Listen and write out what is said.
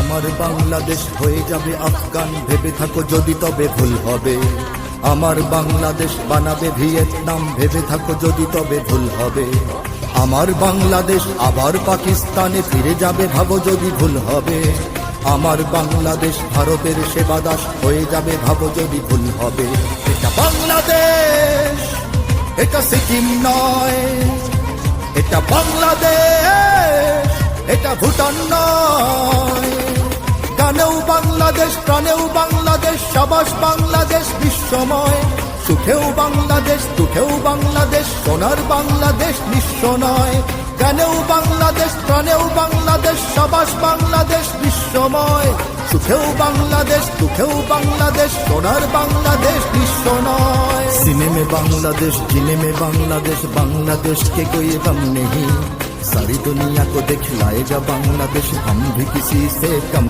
আমার বাংলাদেশ হয়ে যাবে আফগান, ভেবে থাকো যদি তবে ভুল হবে। আমার বাংলাদেশ বানাবে ভিয়েতনাম, ভেবে থাকো যদি তবে ভুল হবে। আমার বাংলাদেশ আবার পাকিস্তানে ফিরে যাবে, ভাবো যদি ভুল হবে। আমার বাংলাদেশ ভারতের সেবাদাস হয়ে যাবে, ভাবো যদি ভুল হবে। এটা বাংলাদেশ, এটা সিকিম নয়। এটা বাংলাদেশ, এটা ভুটান নয়। গানেও বাংলাদেশ, প্রাণেও বাংলাদেশ, সাবাস বাংলাদেশ বিশ্বময়। সুখেও বাংলাদেশ, দুঃখেও বাংলাদেশ, সোনার বাংলাদেশ নিঃস্ব নয়। গানেও বাংলাদেশ, প্রাণেও বাংলাদেশ, সাবাস বাংলাদেশ বিশ্বময়। সুখেও বাংলাদেশ, দুঃখেও বাংলাদেশ, সোনার বাংলাদেশ নিঃস্ব নয়। सीने में बांग्लादेश, जीने में बांग्लादेश, बांग्लादेश के कोई गम नहीं। सारी दुनिया को दिखलाएगा बांग्लादेश, हम भी किसी से कम